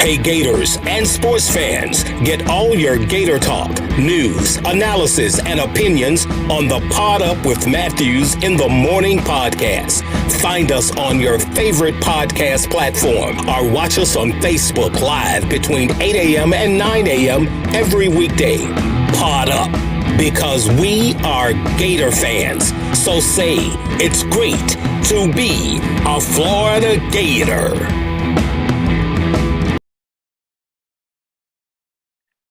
Hey Gators and sports fans, get all your Gator talk, news, analysis, and opinions on the Pod Up with Matthews in the Morning podcast. Find us on your favorite podcast platform or watch us on Facebook Live between 8 a.m. and 9 a.m. every weekday. Pod Up, because we are Gator fans. So say it's great to be a Florida Gator.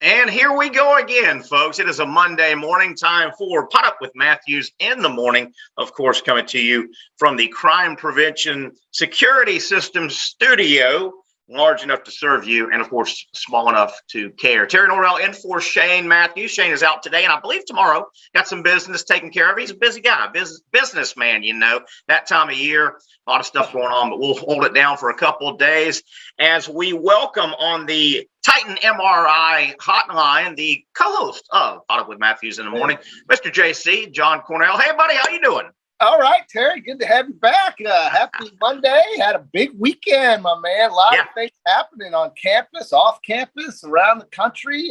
And here we go again, folks. It is a Monday morning, time for Pot Up with Matthews in the morning. Of course, coming to you from the Crime Prevention Security Systems studio, large enough to serve you, and of course, small enough to care. Terry Norvelle in for Shane Matthews. Shane is out today, and I believe tomorrow. Got some business taken care of. He's a busy guy, businessman, you know, that time of year. A lot of stuff going on, but we'll hold it down for a couple of days as we welcome on the Titan MRI hotline the co-host of Pot Up with Matthews in the morning, Mr. JC, John Cornell. Hey, buddy, how you doing? All right, Terry, good to have you back. Happy Monday. Had a big weekend, my man. A lot of things happening on campus, off campus, around the country.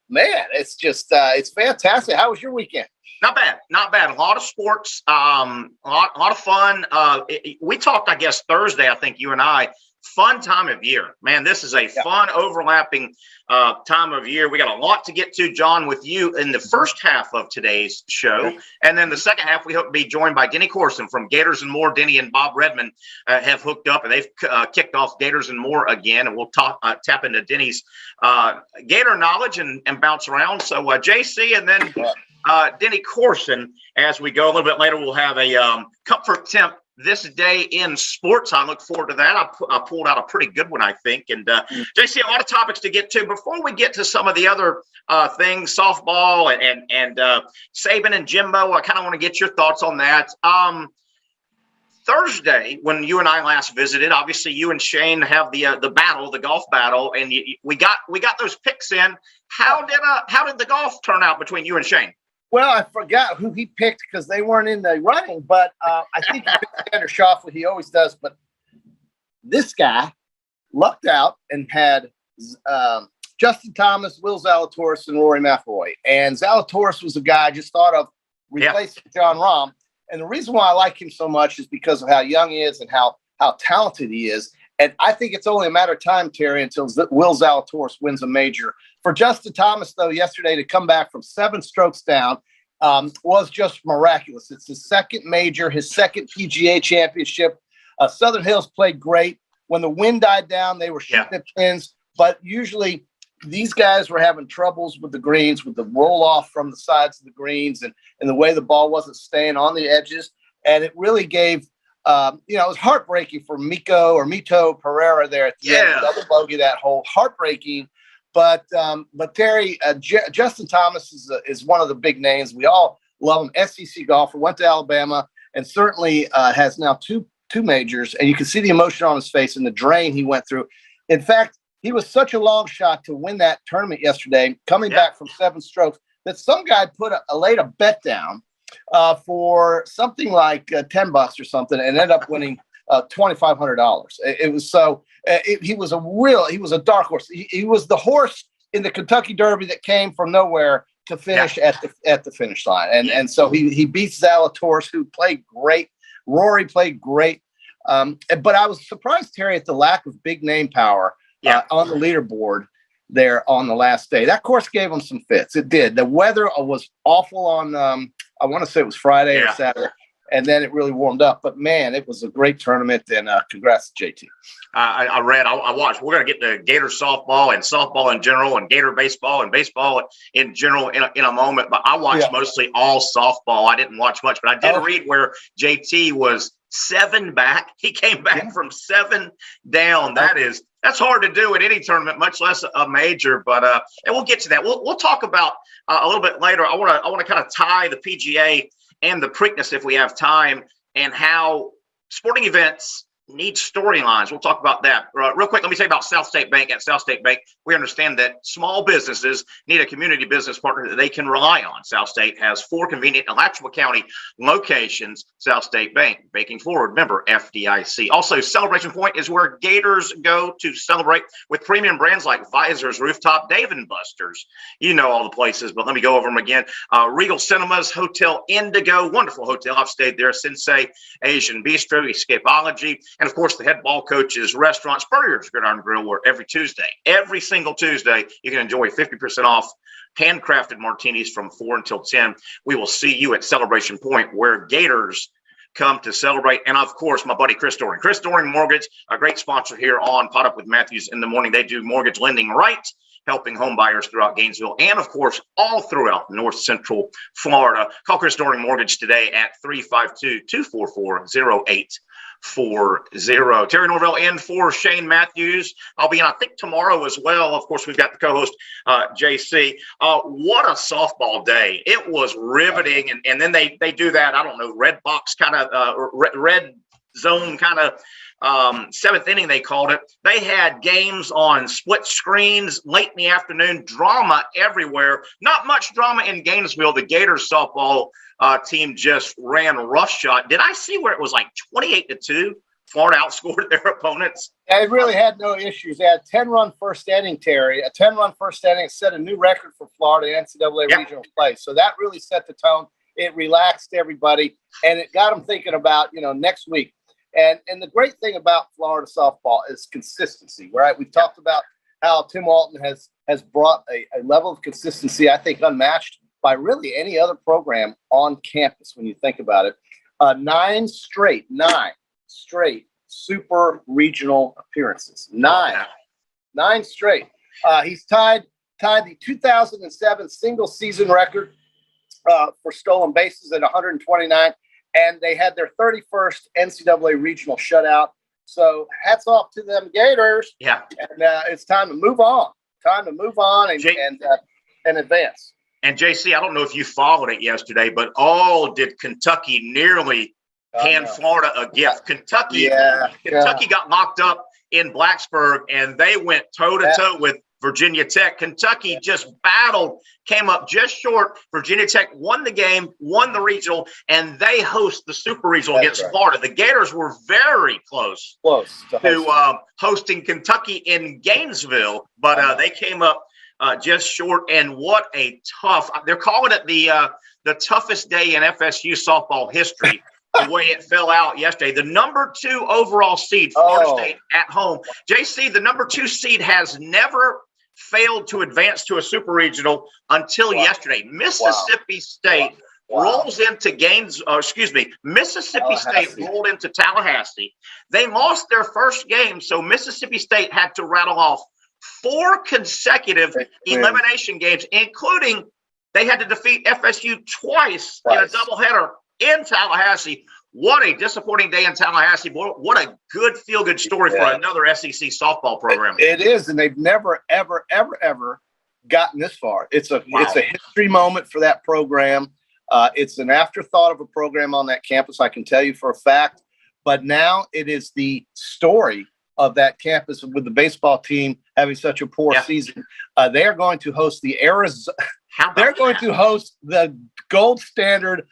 Man, it's just, it's fantastic. How was your weekend? Not bad. A lot of sports, a lot of fun. We talked, I guess, Thursday, I think you and I, fun time of year. Man, this is a fun overlapping time of year. We got a lot to get to, John, with you in the first half of today's show. And then the second half, we hope to be joined by Denny Courson from Gators and More. Denny and Bob Redmond have hooked up, and they've kicked off Gators and More again. And we'll tap into Denny's Gator knowledge and bounce around. So JC and then Denny Courson, as we go a little bit later, we'll have a comfort temp this day in sports. I look forward to that. I pulled out a pretty good one, I think. And JC, a lot of topics to get to. Before we get to some of the other things, softball and Saban and Jimbo, I kind of want to get your thoughts on that. Thursday, when you and I last visited, obviously you and Shane have the battle, the golf battle, and we got those picks in. How did the golf turn out between you and Shane? Well, I forgot who he picked because they weren't in the running, but I think he picked Xander Schauffele. He always does. But this guy lucked out and had Justin Thomas, Will Zalatoris, and Rory McIlroy. And Zalatoris was a guy I just thought of replacing John Rahm. And the reason why I like him so much is because of how young he is and how talented he is. And I think it's only a matter of time, Terry, until Will Zalatoris wins a major. For Justin Thomas, though, yesterday to come back from 7 strokes down was just miraculous. It's his second major, his second PGA championship. Southern Hills played great. When the wind died down, they were shooting at pins. But usually these guys were having troubles with the greens, with the roll-off from the sides of the greens and the way the ball wasn't staying on the edges. And it really gave it was heartbreaking for Mito Pereira there at the end. Double bogey that hole, heartbreaking. But Terry, Justin Thomas is one of the big names. We all love him. SEC golfer, went to Alabama, and certainly has now two majors. And you can see the emotion on his face and the drain he went through. In fact, he was such a long shot to win that tournament yesterday, coming back from 7 strokes, that some guy laid a bet down for something like $10 or something, and ended up winning $2,500. It was so. He was a dark horse. He was the horse in the Kentucky Derby that came from nowhere to finish at the finish line, and so he beats Zalatoris, who played great. Rory played great, but I was surprised, Terry, at the lack of big name power on the leaderboard there on the last day. That course gave him some fits. It did. The weather was awful on I want to say it was Friday or Saturday. And then it really warmed up. But, man, it was a great tournament, and congrats to JT. I watched. We're going to get to Gator softball and softball in general and Gator baseball and baseball in general in a moment. But I watched mostly all softball. I didn't watch much. But I did read where JT was 7 back. He came back from 7 down. That's hard to do at any tournament, much less a major. But and we'll get to that. We'll talk about a little bit later. I want to kind of tie the PGA and the Preakness, if we have time, and how sporting events need storylines. We'll talk about that. Real quick, let me say about South State Bank. At South State Bank, we understand that small businesses need a community business partner that they can rely on. South State has 4 convenient Alachua County locations. South State Bank, banking forward, member FDIC. Also, Celebration Point is where Gators go to celebrate with premium brands like Visors, Rooftop, Dave & Buster's. You know all the places, but let me go over them again. Regal Cinemas, Hotel Indigo, wonderful hotel. I've stayed there. Sensei Asian Bistro, Escapology, and of course the head ball coach's restaurant, Spurrier's Gridiron Grill, where every single Tuesday, you can enjoy 50% off handcrafted martinis from 4 until 10. We will see you at Celebration Point, where Gators come to celebrate. And of course, my buddy Chris Doring. Chris Doring Mortgage, a great sponsor here on Pot Up with Matthews in the morning. They do mortgage lending right, helping home buyers throughout Gainesville and, of course, all throughout North Central Florida. Call Chris Doring Mortgage today at 352-244-0840. Terry Norvelle in for Shane Matthews. I'll be in, I think, tomorrow as well. Of course, we've got the co-host, JC. What a softball day. It was riveting. And then they do that, I don't know, red box kind of, red zone kind of, 7th inning, they called it. They had games on split screens late in the afternoon, drama everywhere. Not much drama in Gainesville. The Gators softball team just ran roughshod. Did I see where it was like 28-2? Florida outscored their opponents. They really had no issues. They had a 10-run first inning, Terry. A 10-run first inning set a new record for Florida NCAA regional play. So that really set the tone. It relaxed everybody, and it got them thinking about, next week. And the great thing about Florida softball is consistency, right? We've talked about how Tim Walton has brought a level of consistency, I think, unmatched by really any other program on campus when you think about it. 9 straight super regional appearances. 9 straight. He's tied the 2007 single season record for stolen bases at 129. And they had their 31st NCAA regional shutout. So hats off to them Gators. Yeah. And it's time to move on. And advance. And JC, I don't know if you followed it yesterday, but did Kentucky nearly hand Florida a gift. Kentucky got locked up in Blacksburg, and they went toe-to-toe with Virginia Tech. Kentucky just battled, came up just short. Virginia Tech won the game, won the regional, and they host the super regional against Florida. The Gators were very close to hosting Kentucky in Gainesville, but they came up just short. And what a they're calling it the toughest day in FSU softball history. The way it fell out yesterday. The number 2 overall seed, Florida State at home. JC, the number 2 seed has never failed to advance to a super regional until yesterday. Mississippi State rolls into Mississippi State rolled into Tallahassee. They lost their first game, so Mississippi State had to rattle off 4 consecutive elimination games, including they had to defeat FSU twice in a doubleheader in Tallahassee. What a disappointing day in Tallahassee. Boy, what a good feel-good story for another SEC softball program. It is, and they've never, ever, ever, ever gotten this far. It's a history moment for that program. It's an afterthought of a program on that campus, I can tell you for a fact. But now it is the story of that campus with the baseball team having such a poor season. They are going to host the Arizona. They're going to host the gold standard,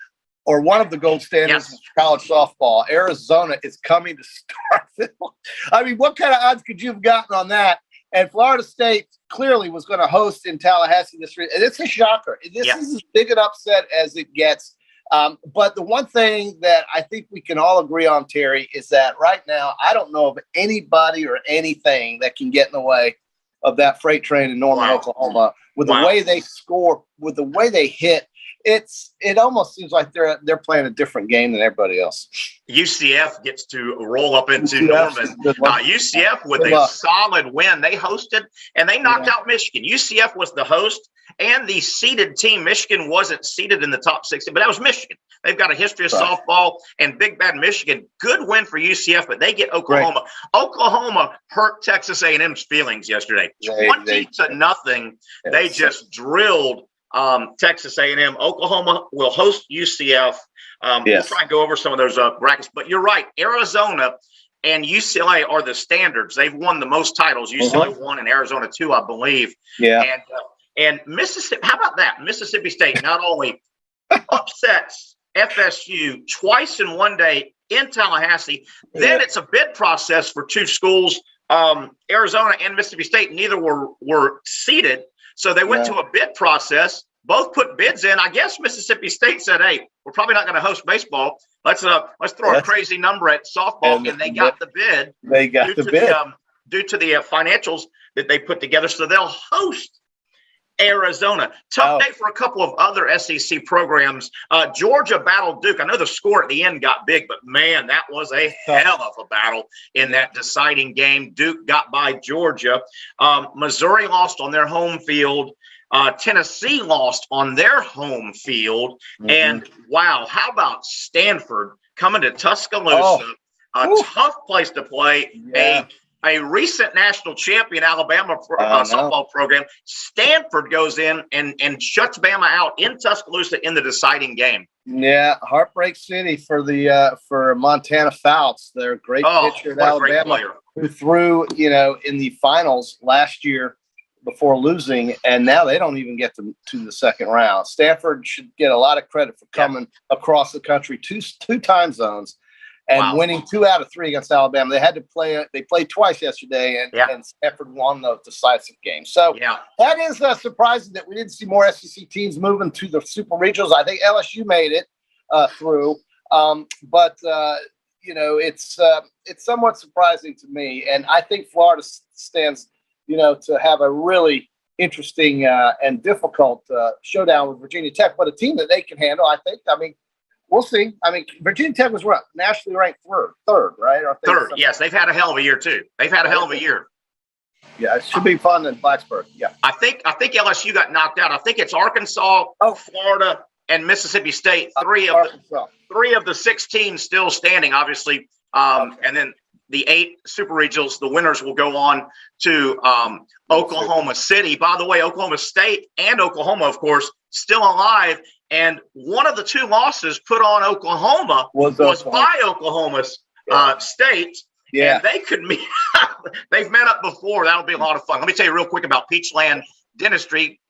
or one of the gold standards of college softball. Arizona is coming to Starkville. I mean, what kind of odds could you have gotten on that? And Florida State clearly was going to host in Tallahassee this week. It's a shocker. This is as big an upset as it gets. But the one thing that I think we can all agree on, Terry, is that right now, I don't know of anybody or anything that can get in the way of that freight train in Norman, Oklahoma. With the way they score, with the way they hit, it almost seems like they're playing a different game than everybody else. UCF gets to roll up into Norman. UCF with a solid win. They hosted and they knocked out Michigan. UCF was the host and the seeded team. Michigan wasn't seeded in the top 60, but that was Michigan. They've got a history of softball, and Big Bad Michigan. Good win for UCF, but they get Oklahoma. Oklahoma hurt Texas A&M's feelings yesterday. 20-0. They just drilled Texas A&M. Oklahoma will host UCF. We'll try and go over some of those brackets. But you're right. Arizona and UCLA are the standards. They've won the most titles. UCLA won and Arizona 2, I believe. Yeah. And Mississippi, how about that? Mississippi State not only upsets FSU twice in one day in Tallahassee, then it's a bid process for 2 schools. Arizona and Mississippi State, neither were seeded. So they went to a bid process. Both put bids in. I guess Mississippi State said, "Hey, we're probably not going to host baseball. Let's throw a crazy number at softball," and they got the bid. They got the bid due to the financials that they put together. So they'll host Arizona. Tough day for a couple of other SEC programs. Georgia battled Duke. I know the score at the end got big, but man, that was a hell of a battle in that deciding game. Duke got by Georgia. Missouri lost on their home field. Tennessee lost on their home field. And wow, how about Stanford coming to Tuscaloosa? Tough place to play. A recent national champion Alabama softball program. Stanford goes in and shuts Bama out in Tuscaloosa in the deciding game. Yeah, heartbreak city for the for Montana Fouts. They're a great pitcher at Alabama who threw in the finals last year before losing, and now they don't even get to the second round. Stanford should get a lot of credit for coming across the country, two time zones, and winning 2 out of 3 against Alabama. They had to play. They played twice yesterday, and Stanford won the decisive game. So that is surprising that we didn't see more SEC teams moving to the Super Regionals. I think LSU made it through, but it's somewhat surprising to me, and I think Florida stands to have a really interesting and difficult showdown with Virginia Tech, but a team that they can handle, I think. I mean, we'll see. I mean, Virginia Tech was nationally ranked third, right? Third, yes. They've had a hell of a year, too. They've had a hell of a year. Yeah, it should be fun in Blacksburg. Yeah. I think LSU got knocked out. I think it's Arkansas, Florida, and Mississippi State. Three of the 6 teams still standing, obviously. And then the 8 Super Regionals, the winners will go on to Oklahoma City. By the way, Oklahoma State and Oklahoma, of course, still alive. And one of the 2 losses put on Oklahoma was by Oklahoma State. Yeah. And they could meet. They've met up before. That'll be a lot of fun. Let me tell you real quick about Peachland Dentistry.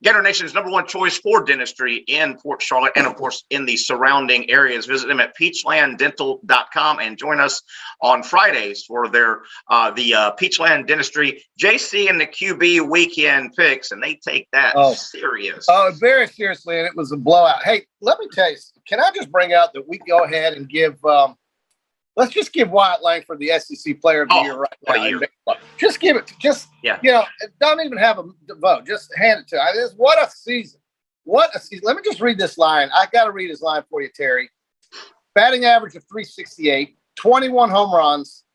Gator Nation's #1 choice for dentistry in Port Charlotte and, of course, in the surrounding areas. Visit them at peachlanddental.com and join us on Fridays for their the Peachland Dentistry JC and the QB weekend picks, and they take that serious. Oh, very seriously, and it was a blowout. Hey, let me tell you, can I just bring out that we go ahead and give let's just give Wyatt Langford the SEC Player of the Year right now. Just give it. Don't even have a vote. Just hand it to him. What a season. What a season. Let me just read this line. I got to read his line for you, Terry. Batting average of 368, 21 home runs,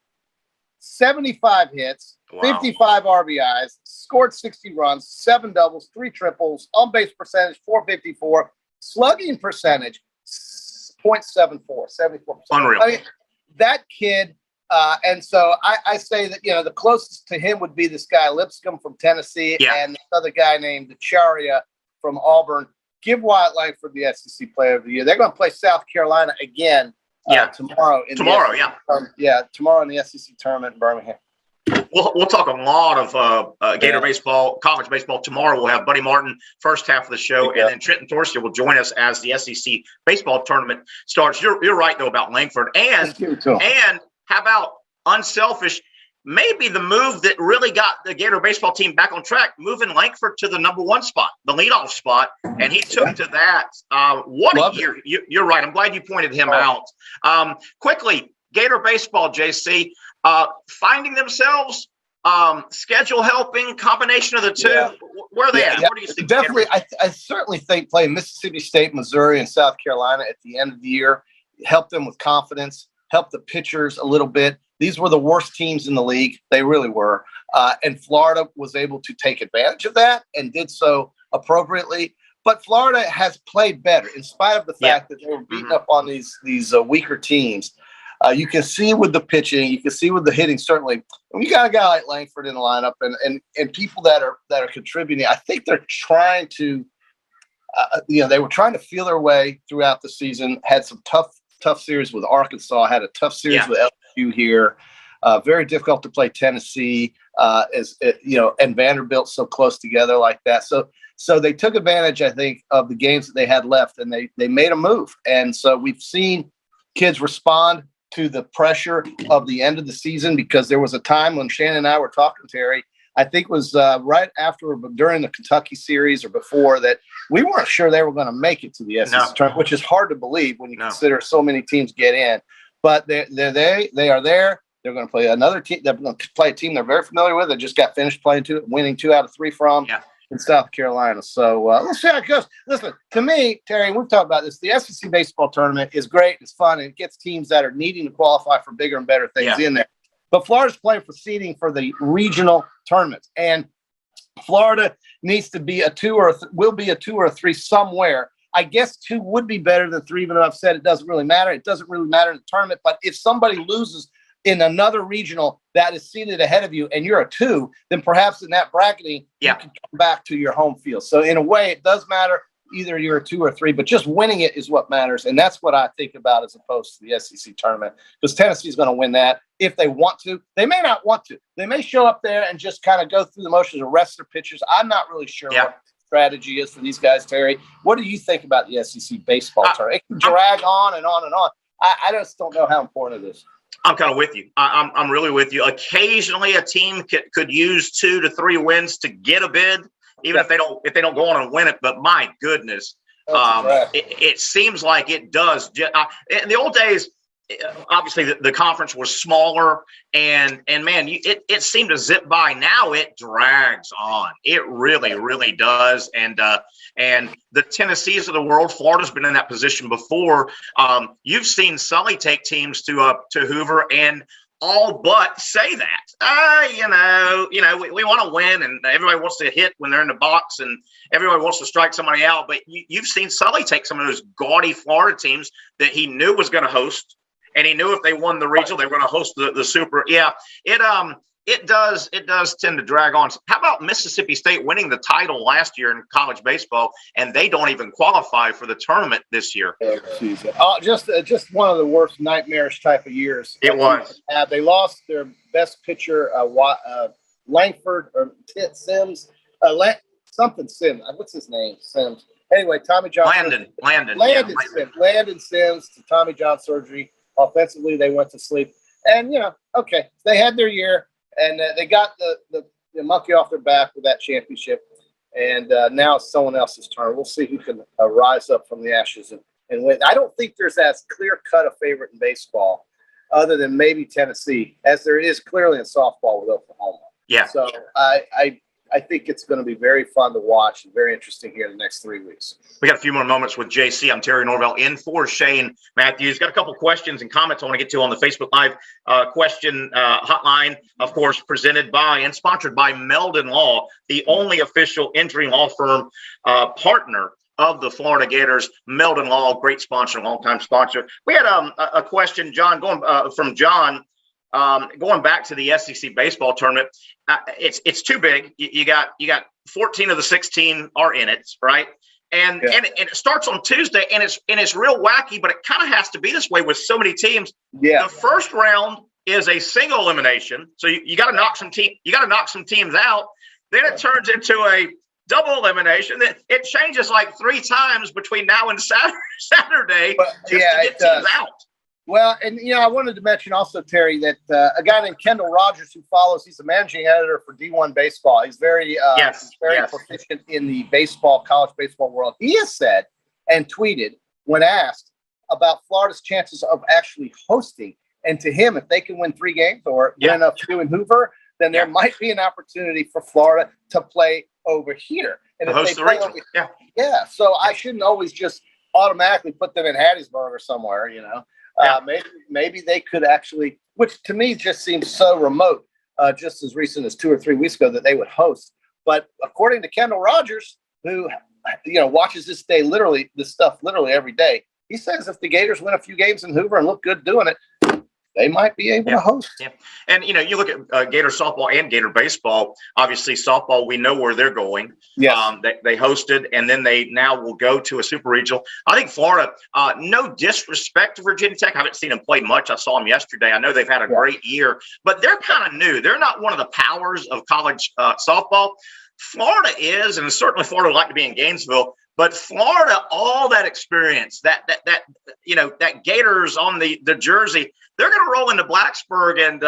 75 hits, 55 RBIs, scored 60 runs, 7 doubles, 3 triples, on-base percentage, 454, slugging percentage, 0.74, 74%. Unreal. I mean, that kid, and so I say that, the closest to him would be this guy Lipscomb from Tennessee and this other guy named Charia from Auburn. Give Wyatt Langford the SEC Player of the Year. They're going to play South Carolina again tomorrow. Tomorrow in the SEC tournament in Birmingham. We'll talk a lot of Gator baseball, college baseball. Tomorrow we'll have Buddy Martin, first half of the show, and then Trenton Torsia will join us as the SEC baseball tournament starts. You're right, though, about Langford. And how about unselfish? Maybe the move that really got the Gator baseball team back on track, moving Langford to the #1 spot, the leadoff spot, and he took to that. What a year. You're right. I'm glad you pointed him out. Quickly, Gator baseball, JC. Finding themselves, schedule helping, combination of the two. Where are they at? Where do you see? Definitely, I certainly think playing Mississippi State, Missouri, and South Carolina at the end of the year helped them with confidence, helped the pitchers a little bit. These were the worst teams in the league. They really were. And Florida was able to take advantage of that and did so appropriately. But Florida has played better in spite of the fact that they were beating up on these weaker teams. You can see with the pitching, you can see with the hitting, certainly. When you got a guy like Langford in the lineup and people that are contributing, I think they're trying to, they were trying to feel their way throughout the season, had some tough series with Arkansas, had a tough series with LSU here. Very difficult to play Tennessee, and Vanderbilt so close together like that. So they took advantage, I think, of the games that they had left, and they made a move. And so we've seen kids respond to the pressure of the end of the season, because there was a time when Shannon and I were talking, Terry, I think it was right after, during the Kentucky series or before, that we weren't sure they were going to make it to the SEC tournament, which is hard to believe when you consider so many teams get in. But they are there. They're going to play another team. They're going to play a team they're very familiar with. They just got finished winning 2 out of 3 from in South Carolina. So let's see how it goes. Listen, to me, Terry, we've talked about this. The SEC baseball tournament is great. It's fun, and it gets teams that are needing to qualify for bigger and better things in there. But Florida's playing for seeding for the regional tournaments, and Florida needs to be will be a 2 or a 3 somewhere. I guess 2 would be better than 3, even though I've said it doesn't really matter. It doesn't really matter in the tournament. But if somebody loses in another regional that is seated ahead of you and you're a 2, then perhaps in that bracketing, you can come back to your home field. So in a way, it does matter. Either you're a 2 or 3, but just winning it is what matters. And that's what I think about as opposed to the SEC tournament, because Tennessee is going to win that if they want to. They may not want to. They may show up there and just kind of go through the motions and rest their pitchers. I'm not really sure what the strategy is for these guys, Terry. What do you think about the SEC baseball tournament? It can drag on and on and on. I just don't know how important it is. I'm kind of with you. I'm really with you. Occasionally, a team could use 2 to 3 wins to get a bid, even if they don't go on and win it. But my goodness, it seems like it does. In the old days, obviously the conference was smaller, and man, it seemed to zip by. Now it drags on. It really does. And the Tennessees of the world, Florida's been in that position before. You've seen Sully take teams to Hoover and all but say that. We want to win, and everybody wants to hit when they're in the box, and everybody wants to strike somebody out. But you've seen Sully take some of those gaudy Florida teams that he knew was going to host, and he knew if they won the regional, they were going to host the Super. Yeah, it does tend to drag on. How about Mississippi State winning the title last year in college baseball, and they don't even qualify for the tournament this year? Just one of the worst nightmarish type of years. It was. They lost their best pitcher, Langford or Sims, something Sims. What's his name? Sims. Anyway, Tommy John. Landon Sims to Tommy John surgery. Offensively, they went to sleep, and they had their year. And they got the monkey off their back with that championship. And now it's someone else's turn. We'll see who can rise up from the ashes and win. I don't think there's as clear-cut a favorite in baseball other than maybe Tennessee, as there is clearly in softball with Oklahoma. Yeah. So I think it's going to be very fun to watch and very interesting here in the next 3 weeks. We got a few more moments with JC. I'm Terry Norvelle in for Shane Matthews. Got a couple questions and comments I want to get to on the Facebook Live question hotline, of course, presented by and sponsored by Meldon Law, the only official injury law firm partner of the Florida Gators. Meldon Law, great sponsor, longtime sponsor. We had a question, John, from John. Going back to the SEC baseball tournament, it's too big. You got 14 of the 16 are in it, right? And it starts on Tuesday, and it's real wacky, but it kind of has to be this way with so many teams. Yeah. The first round is a single elimination, so you got to knock some teams out. Then it turns into a double elimination. It changes like 3 times between now and Saturday to get teams out. Well, and I wanted to mention also, Terry, that a guy named Kendall Rogers, who he's the managing editor for D1 Baseball. He's very proficient in the college baseball world. He has said and tweeted when asked about Florida's chances of actually hosting. And to him, if they can win 3 games or win a few in Hoover, then there might be an opportunity for Florida to play over here. And if they play over here, so I shouldn't always just automatically put them in Hattiesburg or somewhere, maybe they could actually, which to me just seems so remote, just as recent as 2 or 3 weeks ago that they would host. But according to Kendall Rogers, who watches this stuff literally every day, he says if the Gators win a few games in Hoover and look good doing it, they might be able to host. Yeah. And, you look at Gator softball and Gator baseball. Obviously, softball, we know where they're going. Yes. They hosted, and then they now will go to a super regional. I think Florida, no disrespect to Virginia Tech. I haven't seen them play much. I saw them yesterday. I know they've had a great year, but they're kind of new. They're not one of the powers of college softball. Florida is, and certainly Florida would like to be in Gainesville. But Florida, all that experience, that Gators on the jersey, they're going to roll into Blacksburg and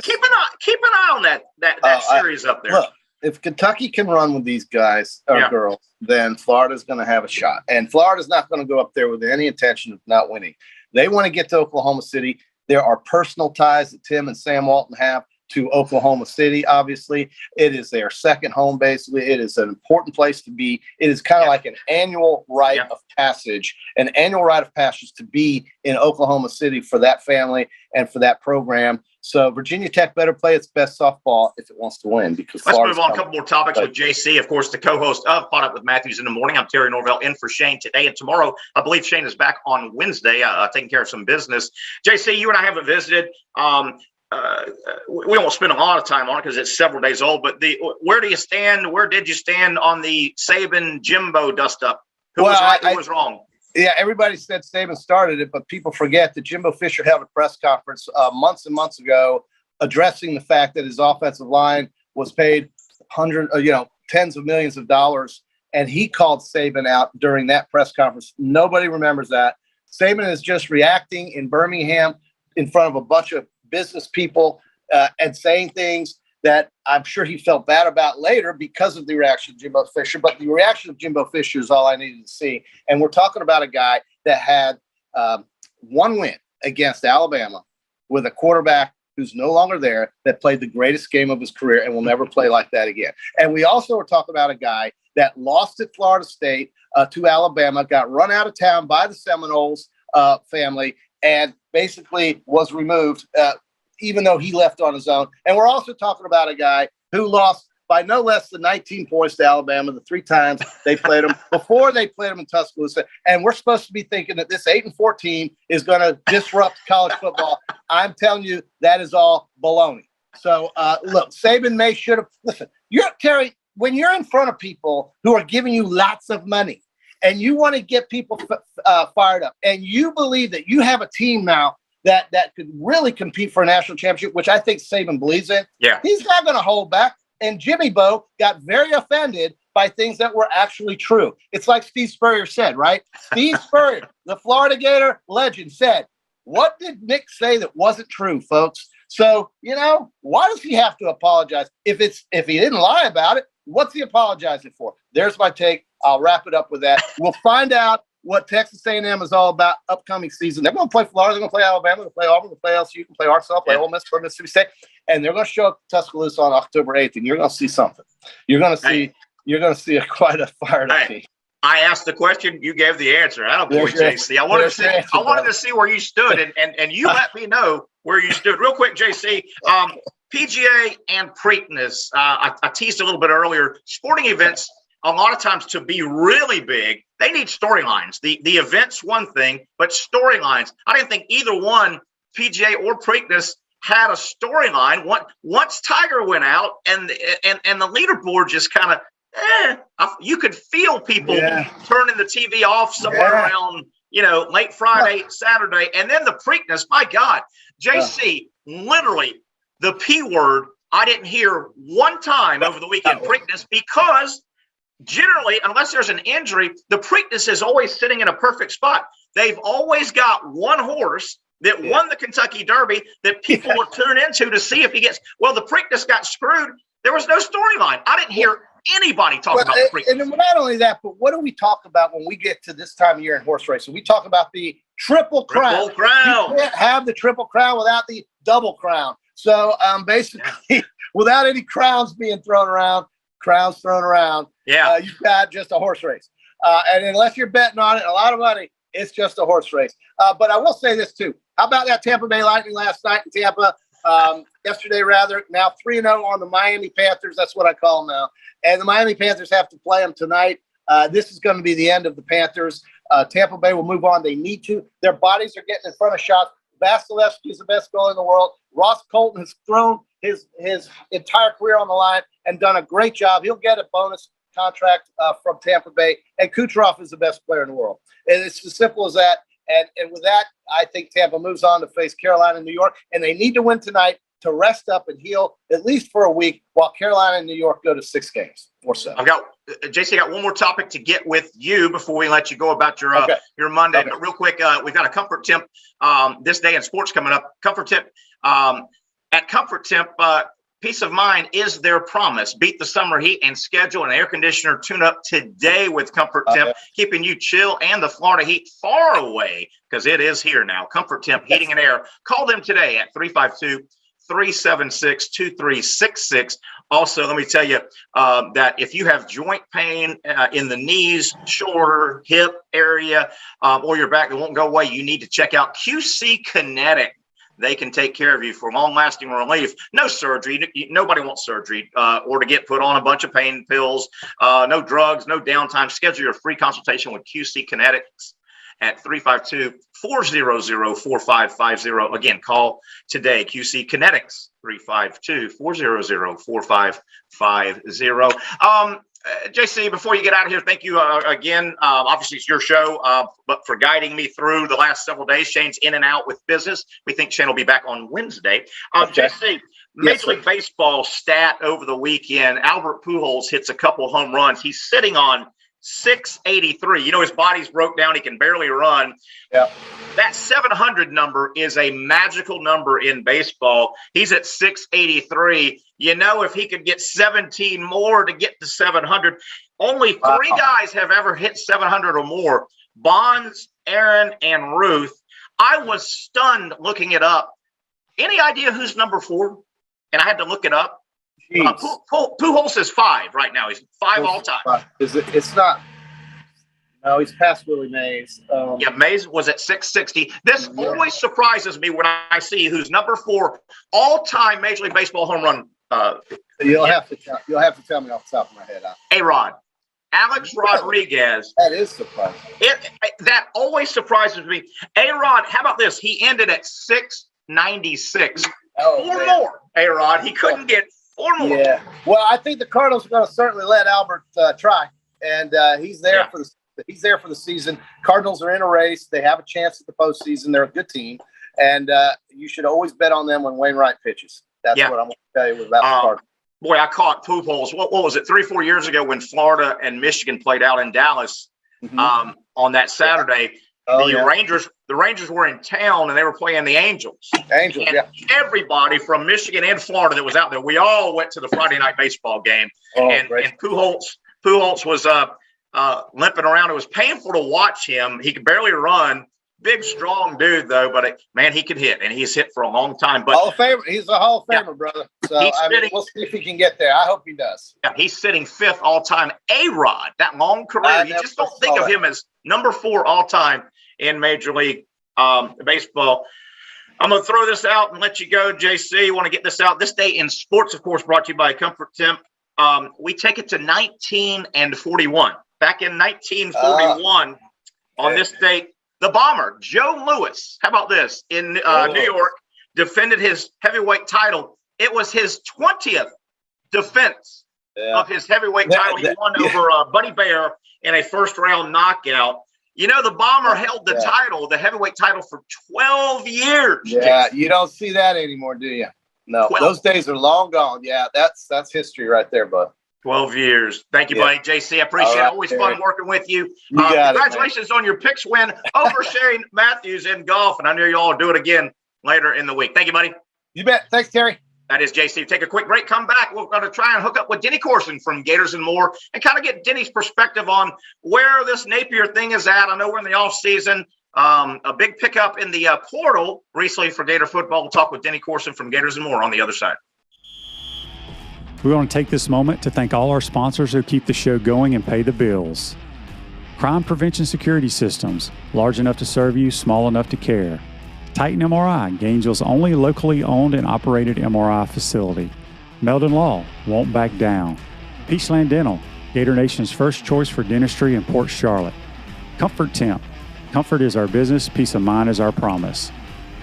keep an eye on that series up there. Look, if Kentucky can run with these guys or girls, then Florida's going to have a shot. And Florida's not going to go up there with any intention of not winning. They want to get to Oklahoma City. There are personal ties that Tim and Sam Walton have to Oklahoma City. Obviously, it is their second home. Basically, it is an important place to be. It is kind of like an annual rite of passage, to be in Oklahoma City for that family and for that program. So Virginia Tech better play its best softball if it wants to win. Because let's move on. A couple more topics with JC, of course, the co-host of Caught Up with Matthews in the Morning. I'm Terry Norvelle in for Shane today and tomorrow. I believe Shane is back on Wednesday, taking care of some business. JC, you and I haven't visited. We won't spend a lot of time on it because it's several days old, but where do you stand? Where did you stand on the Saban Jimbo dust up? Who was right? Who was wrong? Yeah, everybody said Saban started it, but people forget that Jimbo Fisher held a press conference months and months ago addressing the fact that his offensive line was paid tens of millions of dollars, and he called Saban out during that press conference. Nobody remembers that. Saban is just reacting in Birmingham in front of a bunch of business people and saying things that I'm sure he felt bad about later because of the reaction of Jimbo Fisher. But the reaction of Jimbo Fisher is all I needed to see. And we're talking about a guy that had one win against Alabama with a quarterback who's no longer there, that played the greatest game of his career and will never play like that again. And we also are talking about a guy that lost at Florida State to Alabama, got run out of town by the Seminoles family, and basically was removed, even though he left on his own. And we're also talking about a guy who lost by no less than 19 points to Alabama the 3 times they played them before they played them in Tuscaloosa. And we're supposed to be thinking that this 8-4 team is going to disrupt college football. I'm telling you, that is all baloney. So, look, Saban should have – listen, Terry, when you're in front of people who are giving you lots of money and you want to get people fired up, and you believe that you have a team now that could really compete for a national championship, which I think Saban believes in, he's not going to hold back. And Jimmy Bo got very offended by things that were actually true. It's like Steve Spurrier said, right? Steve Spurrier, the Florida Gator legend, said, what did Nick say that wasn't true, folks? So, why does he have to apologize? If he didn't lie about it, what's he apologizing for? There's my take. I'll wrap it up with that. We'll find out what Texas A&M is all about upcoming season. They're going to play Florida. They're going to play Alabama. They're going to play Auburn. They're going to play LSU. They're going to play Arkansas. Play Ole Miss. Play Mississippi State. And they're going to show up to Tuscaloosa on October 8th, and you're going to see something. You're going to see quite a fired up team. I asked the question. You gave the answer. I don't believe JC. I wanted to see where you stood, and you let me know where you stood. Real quick, JC. PGA and Preakness. I teased a little bit earlier. Sporting events, a lot of times, to be really big, they need storylines. The event's one thing, but storylines. I didn't think either one, PGA or Preakness, had a storyline. Once Tiger went out and the leaderboard just kind of, you could feel people turning the TV off somewhere around, late Friday, Saturday. And then the Preakness, my God, JC, literally the P word, I didn't hear one time over the weekend, Preakness, because generally, unless there's an injury, the Preakness is always sitting in a perfect spot. They've always got one horse that won the Kentucky Derby that people will tune into to see if he gets – well, the Preakness got screwed. There was no storyline. I didn't hear anybody talk about the Preakness. And not only that, but what do we talk about when we get to this time of year in horse racing? We talk about the Triple Crown. Triple Crown. You can't have the Triple Crown without the Double Crown. So, basically, without any crowns being thrown around, you've got just a horse race. And unless you're betting on it, a lot of money, it's just a horse race. But I will say this, too. How about that Tampa Bay Lightning last night in Tampa? Yesterday, rather. Now 3-0 on the Miami Panthers. That's what I call them now. And the Miami Panthers have to play them tonight. This is going to be the end of the Panthers. Tampa Bay will move on. They need to. Their bodies are getting in front of shots. Vasilevsky is the best goalie in the world. Ross Colton has thrown his entire career on the line and done a great job. He'll get a bonus contract from Tampa Bay. And Kucherov is the best player in the world. And it's as simple as that. And with that, I think Tampa moves on to face Carolina and New York. And they need to win tonight to rest up and heal at least for a week while Carolina and New York go to 6 games or so. JC, I got one more topic to get with you before we let you go about your Monday. Okay. But real quick, we've got a comfort temp this day in sports coming up. Comfort temp at Comfort Temp. Peace of mind is their promise. Beat the summer heat and schedule an air conditioner tune-up today with Comfort Temp, keeping you chill and the Florida heat far away because it is here now. Comfort Temp Heating and Air. Call them today at 352-376-2366. Also, let me tell you that if you have joint pain in the knees, shoulder, hip area, or your back that won't go away, you need to check out QC Kinetic. They can take care of you for long-lasting relief. No surgery. Nobody wants surgery or to get put on a bunch of pain pills. No drugs, no downtime. Schedule your free consultation with QC Kinetics at 352-400-4550. Again, call today. QC Kinetics, 352-400-4550. JC, before you get out of here, thank you again. Obviously, it's your show, but for guiding me through the last several days. Shane's in and out with business. We think Shane will be back on Wednesday. JC, Major League Baseball stat over the weekend. Albert Pujols hits a couple home runs. He's sitting on 683. His body's broke down. He can barely run. Yeah. That 700 number is a magical number in baseball. He's at 683. If he could get 17 more to get to 700, only 3 guys have ever hit 700 or more. Bonds, Aaron, and Ruth. I was stunned looking it up. Any idea who's number 4? And I had to look it up. Pujols is 5 right now. He's 5 all time. It's not. No, he's past Willie Mays. Mays was at 660. This always surprises me when I see who's number 4 all-time Major League Baseball home run. You'll have to tell me off the top of my head. A-Rod. Alex Rodriguez. That is surprising. That always surprises me. A-Rod, how about this? He ended at 696. 4 more. A-Rod. He couldn't get 4 more. Yeah. Well, I think the Cardinals are going to certainly let Albert try, and he's there for the. He's there for the season. Cardinals are in a race. They have a chance at the postseason. They're a good team, and you should always bet on them when Wainwright pitches. That's what I'm going to tell you about the Cardinals. Boy, I caught Pujols. What was it? 3-4 years ago when Florida and Michigan played out in Dallas on that Saturday. The Rangers were in town and they were playing the Angels. Everybody from Michigan and Florida that was out there, we all went to the Friday night baseball game. And Pujols was limping around. It was painful to watch him. He could barely run. Big, strong dude, though. But, he could hit, and he's hit for a long time. But Hall of Famer. He's a Hall of Famer, brother. So, we'll see if he can get there. I hope he does. Yeah, he's sitting 5th all-time. A-Rod, that long career. You just don't think of him as number 4 all-time in Major League Baseball. I'm going to throw this out and let you go, JC. You want to get this out. This day in sports, of course, brought to you by Comfort Temp. We take it to 1941. Back in 1941, on this date, the bomber, Joe Louis, how about this, in New York, defended his heavyweight title. It was his 20th defense of his heavyweight title. He won over Buddy Bear in a first-round knockout. The bomber held the title, the heavyweight title, for 12 years. Yeah, you don't see that anymore, do you? No, 12. Those days are long gone. Yeah, that's history right there, bud. 12 years. Thank you, buddy. JC, I appreciate it. Always fun working with you. Congratulations on your picks win over Shane Matthews in golf, and I know you all will do it again later in the week. Thank you, buddy. You bet. Thanks, Terry. That is JC. Take a quick break. Come back. We're going to try and hook up with Denny Courson from Gators and More and kind of get Denny's perspective on where this Napier thing is at. I know we're in the off season. A big pickup in the portal recently for Gator football. We'll talk with Denny Courson from Gators and More on the other side. We want to take this moment to thank all our sponsors who keep the show going and pay the bills. Crime Prevention Security Systems, large enough to serve you, small enough to care. Titan MRI, Gainesville's only locally owned and operated MRI facility. Meldon Law, won't back down. Peachland Dental, Gator Nation's first choice for dentistry in Port Charlotte. Comfort Temp, comfort is our business, peace of mind is our promise.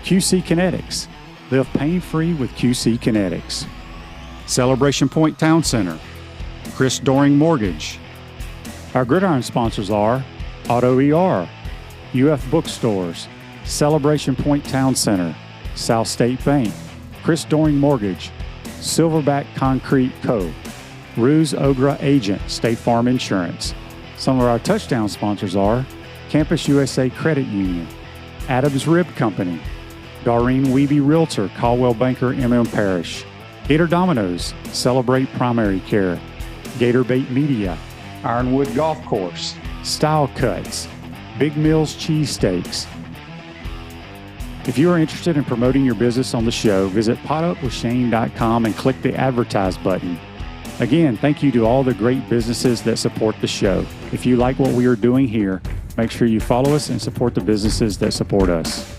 QC Kinetics. Live pain-free with QC Kinetics. Celebration Point Town Center. Chris Doring Mortgage. Our Gridiron sponsors are Auto ER, UF Bookstores, Celebration Point Town Center, South State Bank, Chris Doring Mortgage, Silverback Concrete Co., Ruse Ogra Agent, State Farm Insurance. Some of our touchdown sponsors are Campus USA Credit Union, Adams Rib Company, Doreen Weeby Realtor, Caldwell Banker, MM Parish, Gator Dominoes, Celebrate Primary Care, Gator Bait Media, Ironwood Golf Course, Style Cuts, Big Mills Cheesesteaks. If you are interested in promoting your business on the show, visit potupwithshane.com and click the advertise button. Again, thank you to all the great businesses that support the show. If you like what we are doing here, make sure you follow us and support the businesses that support us.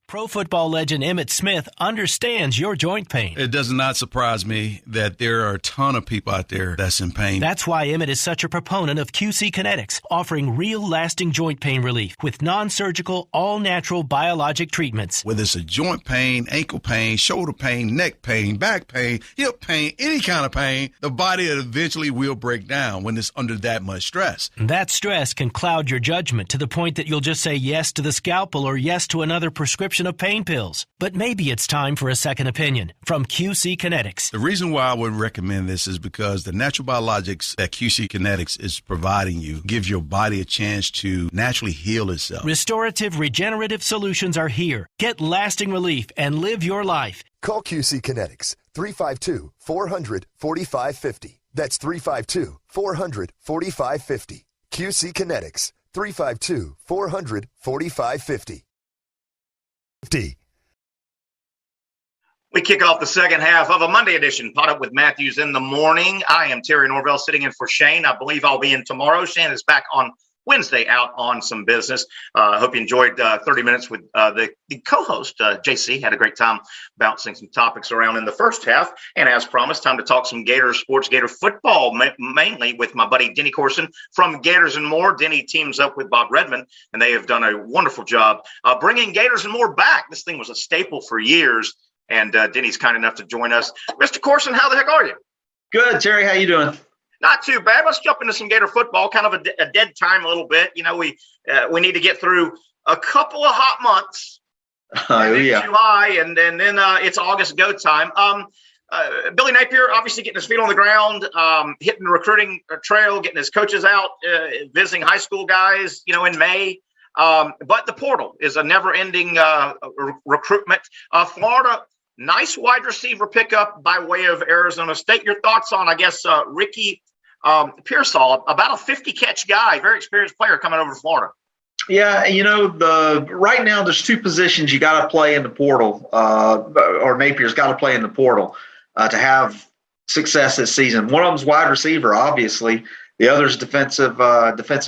Pro football legend Emmitt Smith understands your joint pain. It does not surprise me that there are a ton of people out there that's in pain. That's why Emmitt is such a proponent of QC Kinetics, offering real lasting joint pain relief with non-surgical, all-natural biologic treatments. Whether it's a joint pain, ankle pain, shoulder pain, neck pain, back pain, hip pain, any kind of pain, the body eventually will break down when it's under that much stress. That stress can cloud your judgment to the point that you'll just say yes to the scalpel or yes to another prescription of pain pills. But maybe it's time for a second opinion from QC Kinetics. The reason why I would recommend this is because the natural biologics that QC Kinetics is providing you gives your body a chance to naturally heal itself. Restorative, regenerative solutions are here. Get lasting relief and live your life. Call QC Kinetics, 352-400-4550. That's 352-400-4550. QC Kinetics, 352-400-4550. We kick off the second half of a Monday edition, Pot Up with Matthews in the morning. I am Terry Norvelle sitting in for Shane. I believe I'll be in tomorrow. Shane is back on Wednesday out on some business. I hope you enjoyed 30 minutes with the co-host, JC. Had a great time bouncing some topics around in the first half. And as promised, time to talk some Gator sports, Gator football, mainly with my buddy Denny Courson from Gators and More. Denny teams up with Bob Redmond, and they have done a wonderful job bringing Gators and More back. This thing was a staple for years, and Denny's kind enough to join us. Mr. Courson, how the heck are you? Good, Terry. How you doing? Not too bad. Let's jump into some Gator football, kind of a dead time a little bit. You know, we need to get through a couple of hot months. July, and then it's August go time. Billy Napier obviously getting his feet on the ground, hitting the recruiting trail, getting his coaches out, visiting high school guys, you know, in May. But the portal is a never-ending recruitment. Florida, nice wide receiver pickup by way of Arizona State. Your thoughts on, I guess, Ricky Pearsall, about a 50-catch guy, very experienced player coming over to Florida. Yeah, you know, right now there's two positions you got to play in the portal, or Napier's got to play in the portal to have success this season. One of them's wide receiver, obviously. The other's defensive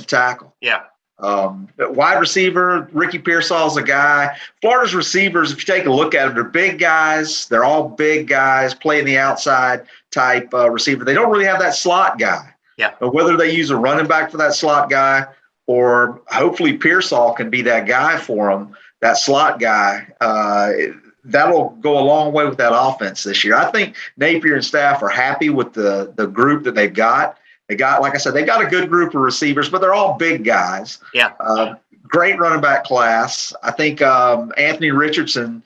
tackle. Yeah. Wide receiver, Ricky Pearsall's a guy. Florida's receivers, if you take a look at them, they're big guys. They're all big guys, playing the outside type receiver. They don't really have that slot guy. Yeah. But whether they use a running back for that slot guy or hopefully Pearsall can be that guy for them, that slot guy, that'll go a long way with that offense this year. I think Napier and staff are happy with the group that they've got. They got, like I said, they got a good group of receivers, but they're all big guys. Yeah. Great running back class. I think Anthony Richardson,